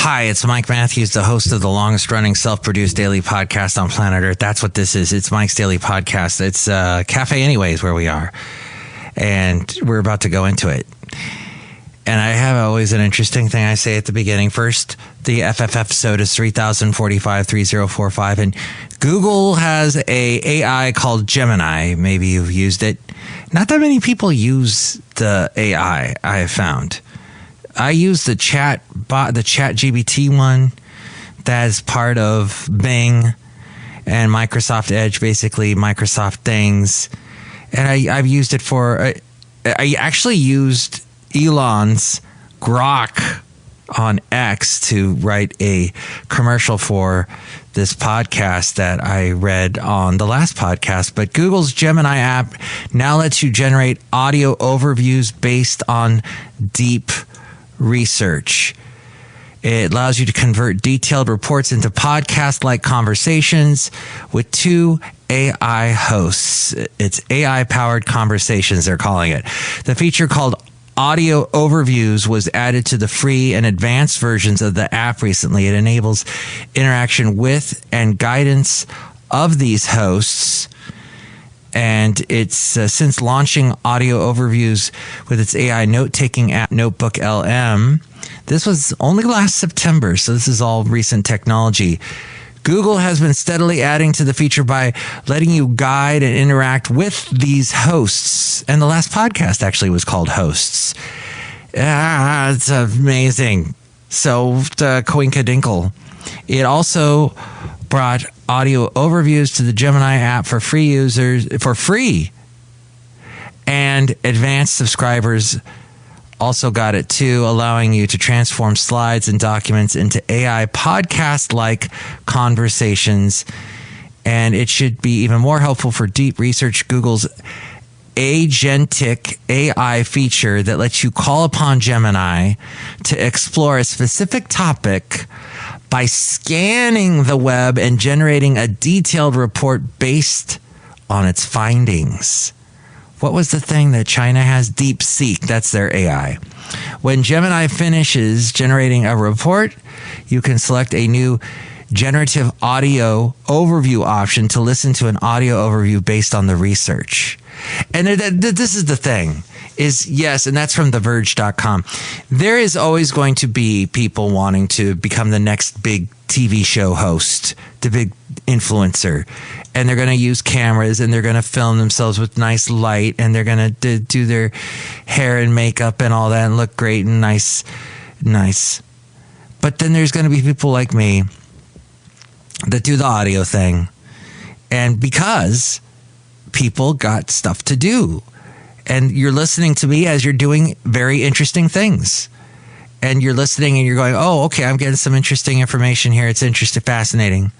Hi, it's Mike Matthews, the host of the longest running self-produced daily podcast on planet Earth. That's what this is. It's Mike's Daily Podcast. It's Café Anyway is where we are. And we're about to go into it. And I have always an interesting thing I say at the beginning. First, the FF episode is 3045-3045. And Google has a AI called Gemini. Maybe you've used it. Not that many people use the AI, I have found. I use the chat GPT one that is part of Bing and Microsoft Edge, basically Microsoft things. And I've used it for, I actually used Elon's Grok on X to write a commercial for this podcast that I read on the last podcast. But Google's Gemini app now lets you generate audio overviews based on deep research. It allows you to convert detailed reports into podcast-like conversations with two AI hosts. It's AI-powered conversations, they're calling it. The feature called Audio Overviews was added to the free and advanced versions of the app recently. It enables interaction with and guidance of these hosts. And it's since launching Audio Overviews with its AI note-taking app, Notebook LM. This was only last September, so this is all recent technology. Google has been steadily adding to the feature by letting you guide and interact with these hosts. And the last podcast actually was called Hosts. It's amazing. So, Coinka Dinkle. It also brought audio overviews to the Gemini app for free users, and advanced subscribers also got it too, allowing you to transform slides and documents into AI podcast-like conversations. And it should be even more helpful for deep research. Google's agentic AI feature that lets you call upon Gemini to explore a specific topic by scanning the web and generating a detailed report based on its findings. What was the thing that China has? DeepSeek. That's their AI. When Gemini finishes generating a report, you can select a new generative audio overview option to listen to an audio overview based on the research. And this is the thing. Yes, and that's from TheVerge.com. There is always going to be people wanting to become the next big TV show host, the big influencer. And they're going to use cameras and they're going to film themselves with nice light and they're going to do their hair and makeup and all that and look great and nice. But then there's going to be people like me that do the audio thing. And because people got stuff to do. And you're listening to me as you're doing very interesting things. And you're listening and you're going, oh, okay, I'm getting some interesting information here. It's interesting, fascinating.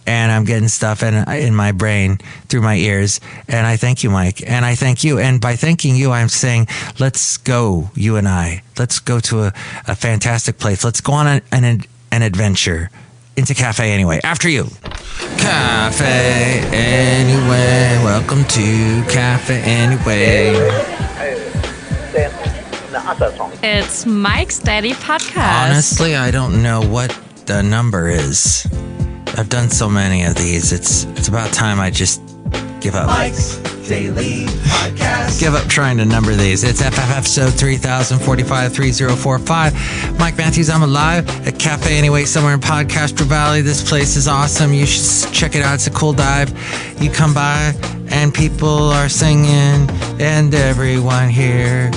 And I'm getting stuff in my brain through my ears. And I thank you, Mike. And I thank you. And by thanking you, I'm saying, let's go, you and I. Let's go to a fantastic place. Let's go on an adventure into Café Anyway. After you. Café Anyway. Welcome to Café Anyway. It's Mike's Daily Podcast. Honestly, I don't know what the number is. I've done so many of these. It's about time I just give up. Mike's Daily Podcast. Give up trying to number these. It's FF episode 3045-3045. Mike Matthews, I'm alive at Café Anyway, somewhere in Podcastro Valley. This place is awesome. You should check it out. It's a cool dive. You come by and people are singing and everyone here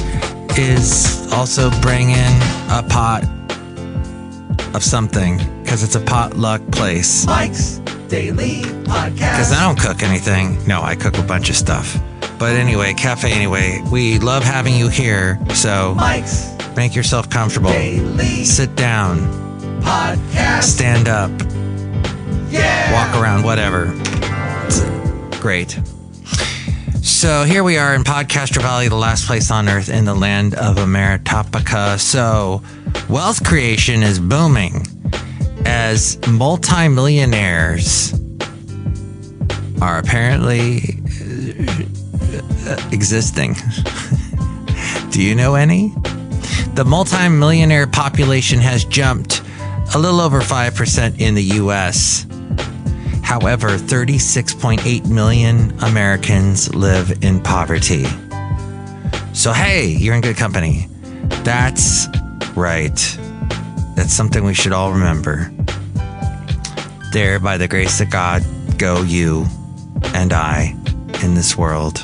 is also bringing a pot of something because it's a potluck place. Mike's Daily Podcast. Because I don't cook anything. No, I cook a bunch of stuff. But anyway, Café Anyway, we love having you here. So Mike's make yourself comfortable. Daily Sit down. Podcast. Stand up. Yeah. Walk around, whatever. It's great. So here we are in Podcastro Valley, the last place on earth in the land of Ameritopica. So wealth creation is booming as multimillionaires are apparently existing. Do you know any? The multimillionaire population has jumped a little over 5% in the U.S. However, 36.8 million Americans live in poverty. So, hey, you're in good company. That's right. That's something we should all remember. There, by the grace of God, go you and I in this world.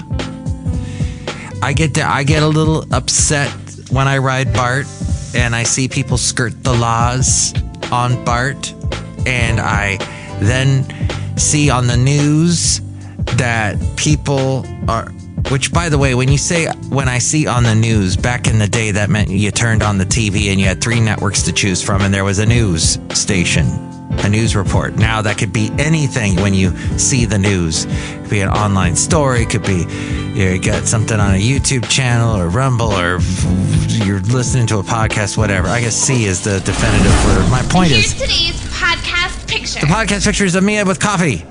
I get a little upset when I ride BART and I see people skirt the laws on BART, and I then see on the news that people are, which, by the way, when I see on the news, back in the day, that meant you turned on the TV and you had 3 networks to choose from, and there was a news station, a news report. Now that could be anything when you see the news. It could be an online story, it could be you got something on a YouTube channel or Rumble, or you're listening to a podcast, whatever. I guess C is the definitive word. My point is, here's today's podcast picture. The podcast picture is of me with coffee.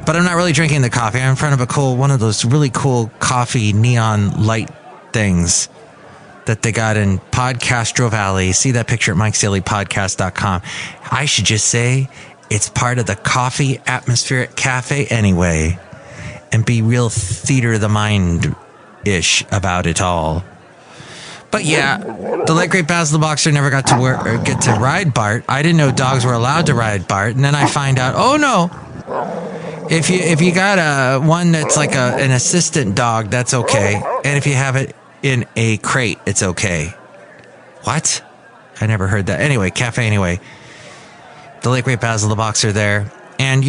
But I'm not really drinking the coffee. I'm in front of one of those really cool coffee neon light things that they got in PodCastro Valley. See that picture at mikesdailypodcast.com. I should just say it's part of the coffee atmosphere at Café Anyway, and be real theater of the mind-ish about it all. But yeah, the late great Basil the Boxer never got to get to ride BART. I didn't know dogs were allowed to ride BART, and then I find out, oh no, if you got one that's like an assistant dog, that's okay, and if you have it in a crate, it's okay. What? I never heard that. Anyway, Café Anyway, the late great Basil the Boxer there, and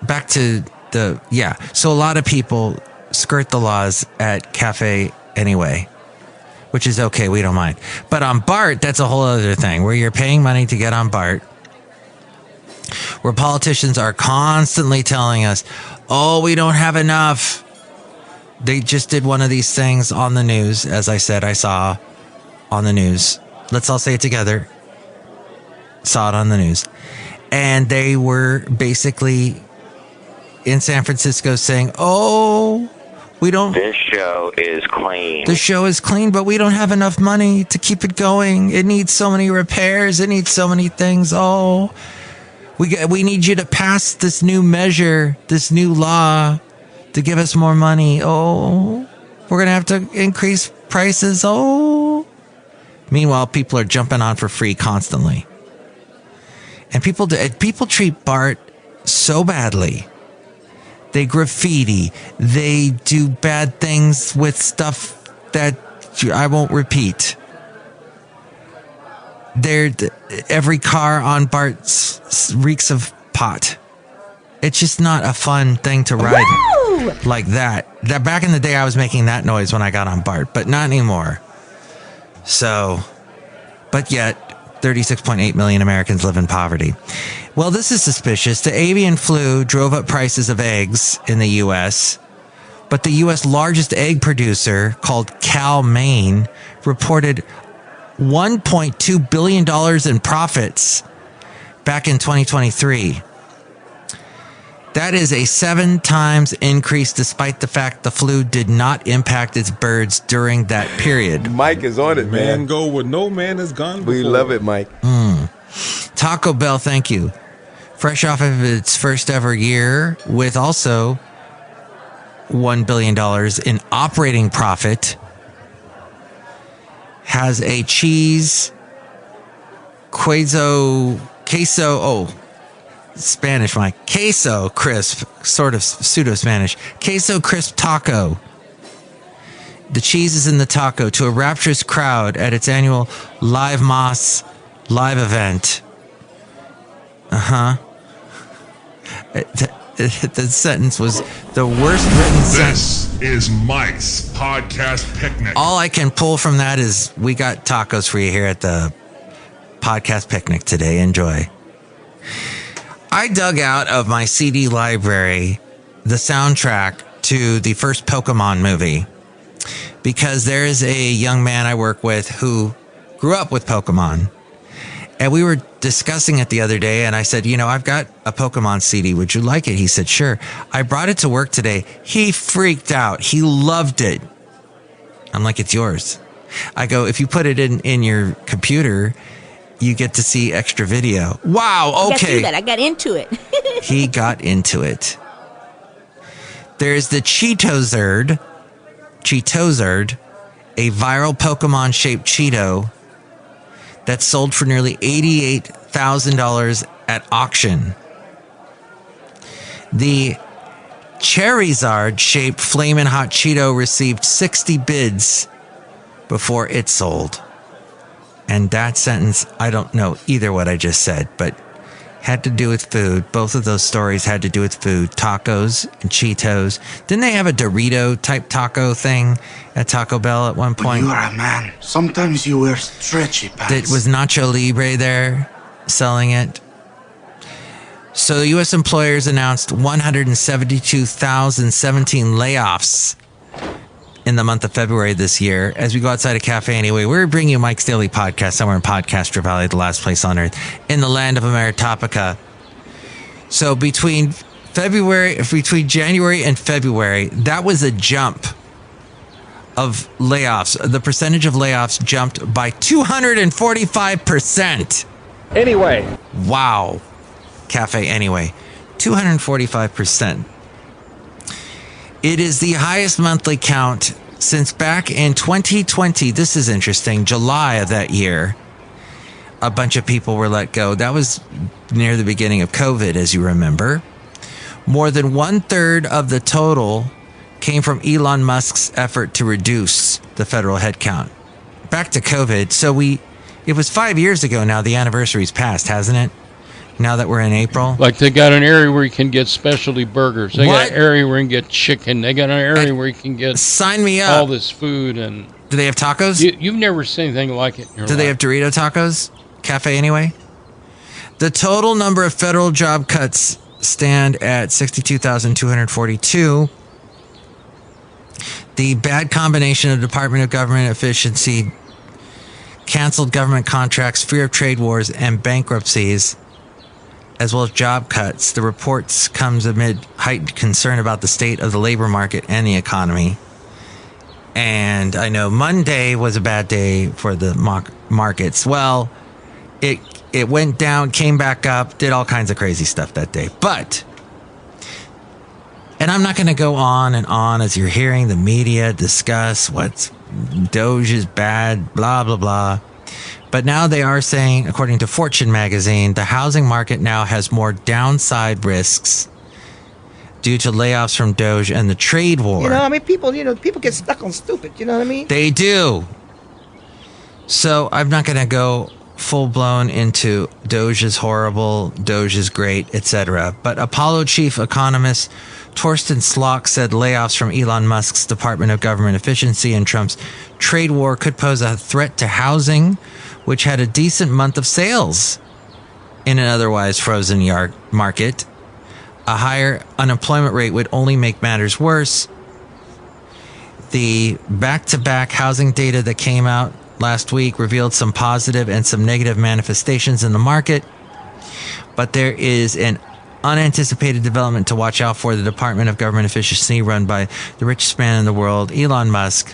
back to so a lot of people skirt the laws at Café Anyway, which is okay, we don't mind. But on BART, that's a whole other thing, where you're paying money to get on BART, where politicians are constantly telling us, oh, we don't have enough. They just did one of these things on the news, as I said, I saw on the news. Let's all say it together. Saw it on the news. And they were basically in San Francisco saying, oh, we don't... This show is clean. The show is clean, but we don't have enough money to keep it going. It needs so many repairs. It needs so many things. Oh, we need you to pass this new measure, this new law to give us more money. Oh, we're going to have to increase prices. Oh. Meanwhile, people are jumping on for free constantly. And people treat BART so badly. They graffiti. They do bad things with stuff that I won't repeat. Every car on BART reeks of pot. It's just not a fun thing to ride. Woo! Like that. That back in the day, I was making that noise when I got on BART, but not anymore. So, but yet, 36.8 million Americans live in poverty. Well, this is suspicious. The avian flu drove up prices of eggs in the U.S., but the U.S. largest egg producer, called Cal Maine, reported $1.2 billion in profits back in 2023. That is a 7 times increase, despite the fact the flu did not impact its birds during that period. Mike is on it, man. Go where no man has gone before. We love it, Mike. Taco Bell, thank you. Fresh off of its first ever year with also $1 billion in operating profit, has a cheese queso, Spanish, Mike. Queso crisp, sort of pseudo-Spanish. Queso crisp taco. The cheese is in the taco to a rapturous crowd at its annual Live Mas live event. The sentence was the worst written sentence. This is Mike's podcast picnic. All I can pull from that is we got tacos for you here at the podcast picnic today. Enjoy. I dug out of my CD library the soundtrack to the first Pokemon movie because there is a young man I work with who grew up with Pokemon. And we were discussing it the other day, and I said, I've got a Pokemon CD. Would you like it? He said, sure. I brought it to work today. He freaked out. He loved it. I'm like, it's yours. I go, if you put it in your computer you get to see extra video. Wow, okay. I got into it. He got into it. There's the Cheetozerd, a viral Pokemon-shaped Cheeto that sold for nearly $88,000 at auction. The Charizard-shaped Flamin' Hot Cheeto received 60 bids before it sold. And that sentence, I don't know either what I just said, but had to do with food. Both of those stories had to do with food. Tacos and Cheetos. Didn't they have a Dorito-type taco thing at Taco Bell at one point? When you are a man, sometimes you wear stretchy pants. Was Nacho Libre there selling it? So U.S. employers announced 172,017 layoffs in the month of February this year. As we go outside of Café Anyway, we're bringing you Mike's Daily Podcast somewhere in podCastro Valley, the last place on earth, in the land of Ameritopica. So between January and February, that was a jump of layoffs. The percentage of layoffs jumped by 245%. Anyway. Wow. Café Anyway, 245%. It is the highest monthly count since back in 2020. This is interesting. July of that year, a bunch of people were let go. That was near the beginning of COVID, as you remember. More than 1/3 of the total came from Elon Musk's effort to reduce the federal headcount. Back to COVID. So it was 5 years ago now. The anniversary's passed, hasn't it? Now that we're in April. Like they got an area where you can get specialty burgers. They got an area where you can get chicken. They got an area where you can get sign me up. All this food. And do they have tacos? You've never seen anything like it in your life. Do they have Dorito tacos? Café Anyway? The total number of federal job cuts stand at 62,242. The bad combination of Department of Government efficiency, canceled government contracts, fear of trade wars, and bankruptcies, as well as job cuts. The reports comes amid heightened concern about the state of the labor market and the economy. And I know Monday was a bad day for the markets. Well, it went down, came back up, did all kinds of crazy stuff that day. And I'm not going to go on and on as you're hearing the media discuss what's Doge is bad, blah, blah, blah. But now they are saying, according to Fortune magazine, the housing market now has more downside risks due to layoffs from Doge and the trade war. People get stuck on stupid. You know what I mean? They do. So I'm not going to go full blown into Doge is horrible, Doge is great, etc. But Apollo chief economist Torsten Slok said layoffs from Elon Musk's Department of Government Efficiency and Trump's trade war could pose a threat to housing, which had a decent month of sales in an otherwise frozen market. A higher unemployment rate would only make matters worse. The back-to-back housing data that came out last week revealed some positive and some negative manifestations in the market. But there is an unanticipated development to watch out for. The Department of Government Efficiency, run by the richest man in the world, Elon Musk.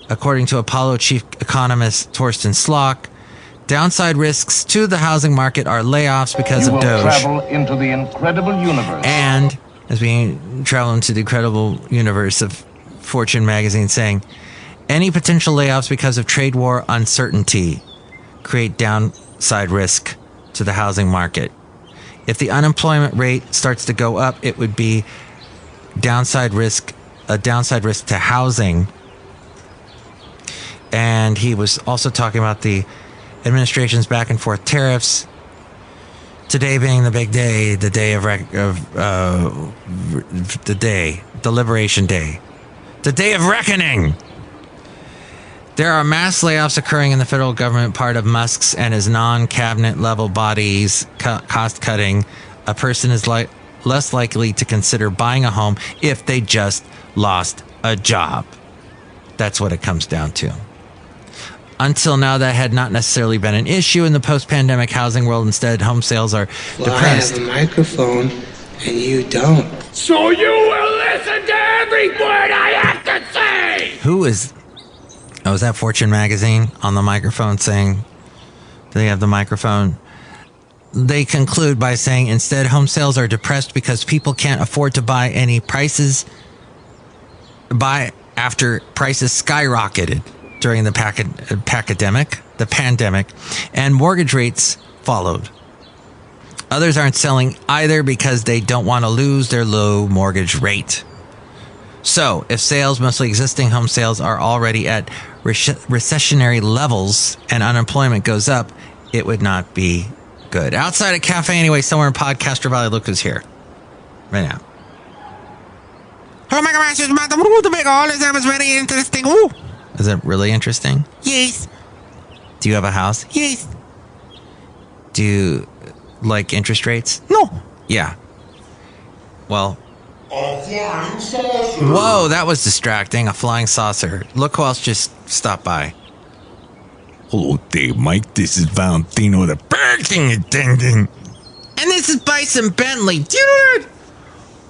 According to Apollo chief economist Torsten Slok, downside risks to the housing market are layoffs because of Doge. Travel into the incredible universe. And as we travel into the incredible universe of Fortune magazine, saying any potential layoffs because of trade war uncertainty create downside risk to the housing market. If the unemployment rate starts to go up, it would be a downside risk to housing. And he was also talking about the administration's back and forth tariffs. Today being the big day, the Liberation Day, the day of reckoning. There are mass layoffs occurring in the federal government, part of Musk's and his non-cabinet level bodies cost cutting. A person is less likely to consider buying a home if they just lost a job. That's what it comes down to. Until now, that had not necessarily been an issue in the post-pandemic housing world. Instead, home sales are depressed. I have a microphone and you don't. So you will listen to every word I have to say! Who is... Oh, is that Fortune magazine on the microphone saying They have the microphone. They conclude by saying, instead, home sales are depressed because people can't afford to buy after prices skyrocketed during the pandemic, and mortgage rates followed. Others aren't selling either because they don't want to lose their low mortgage rate. So, if sales, mostly existing home sales, are already at recessionary levels and unemployment goes up, it would not be good. Outside of Café Anyway, somewhere in podCastro Valley, look who's here right now. Hello, my gosh, it's Madame Rootabega. All this is very interesting. Ooh. Is it really interesting? Yes. Do you have a house? Yes. Do you like interest rates? No. Yeah. Well. A flying saucer. Whoa, that was distracting. A flying saucer. Look who else just stopped by. Hello there, Mike. This is Valentino, the parking attendant. And this is Bison Bentley. Do you know that?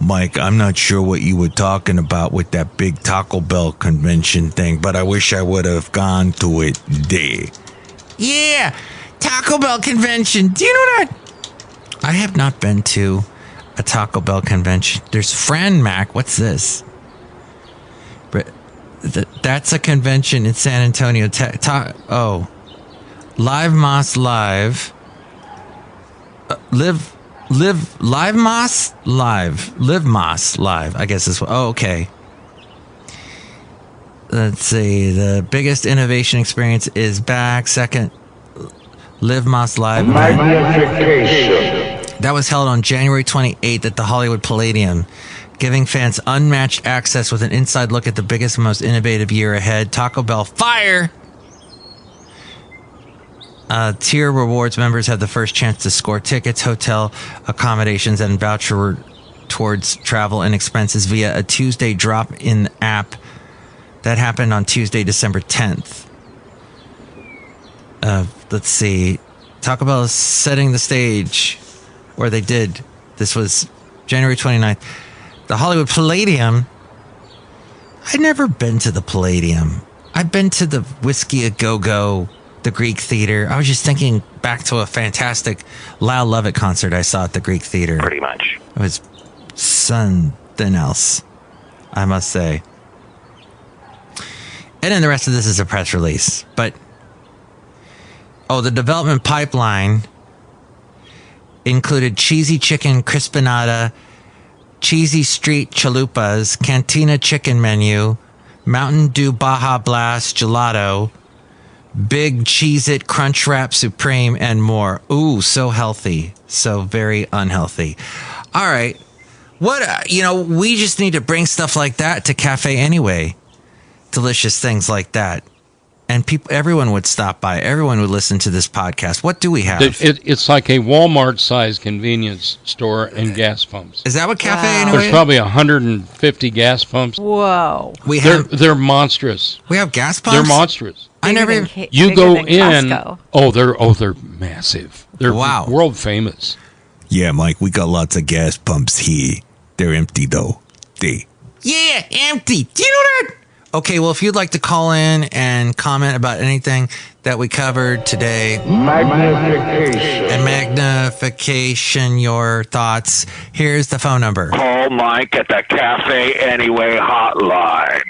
Mike, I'm not sure what you were talking about with that big Taco Bell convention thing, but I wish I would have gone to it there. Yeah, Taco Bell convention. Do you know that? I have not been to a Taco Bell convention. There's Fran Mac. What's this? That's a convention in San Antonio. Live Moss Live. Live Moss Live. I guess this one. Oh, okay. Let's see. The biggest innovation experience is back. Second, Live Moss Live. Magnification. That was held on January 28th at the Hollywood Palladium, giving fans unmatched access with an inside look at the biggest and most innovative year ahead. Taco Bell Fire! Tier rewards members have the first chance to score tickets, hotel accommodations, and voucher towards travel and expenses via a Tuesday drop-in app that happened on Tuesday, December 10th. Let's see. Taco Bell is setting the stage, or they did. This was January 29th. The Hollywood Palladium. I've never been to the Palladium. I've been to the Whiskey A Go-Go, the Greek Theater. I was just thinking back to a fantastic Lyle Lovett concert I saw at the Greek Theater. Pretty much. It was something else, I must say. And then the rest of this is a press release. But, the development pipeline included cheesy chicken crispinata, cheesy street chalupas, cantina chicken menu, Mountain Dew Baja Blast gelato, Big Cheez-It Crunch Wrap Supreme, and more. Ooh, so healthy. So very unhealthy. All right. We just need to bring stuff like that to Café Anyway. Delicious things like that. And everyone would stop by. Everyone would listen to this podcast. What do we have? It's like a Walmart-sized convenience store and gas pumps. Is that what Café Anyway? There's probably 150 gas pumps. Whoa. They're monstrous. We have gas pumps? They're monstrous. You go in. They're massive. They're world famous. Yeah, Mike, we got lots of gas pumps here. They're empty, though. Yeah, empty. Do you know that? Okay, well, if you'd like to call in and comment about anything that we covered today. Magnification, your thoughts. Here's the phone number. Call Mike at the Café Anyway hotline.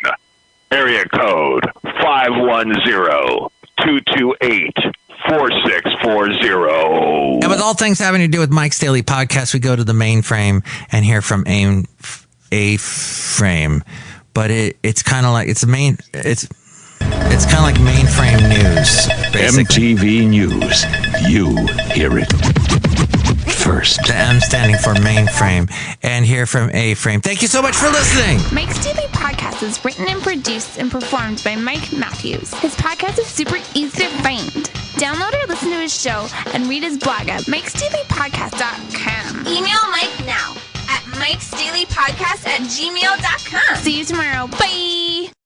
Area code 510-228-4640. And with all things having to do with Mike's Daily Podcast, we go to the mainframe and hear from A-Frame. But it's kind of like it's kind of like mainframe news, basically. MTV News. You hear it first. The M standing for mainframe, and hear from A-Frame. Thank you so much for listening. Mike's Daily Podcast is written and produced and performed by Mike Matthews. His podcast is super easy to find. Download or listen to his show and read his blog at mikesdailypodcast.com. Email Mike now at mikesdailypodcast@gmail.com. See you tomorrow. Bye.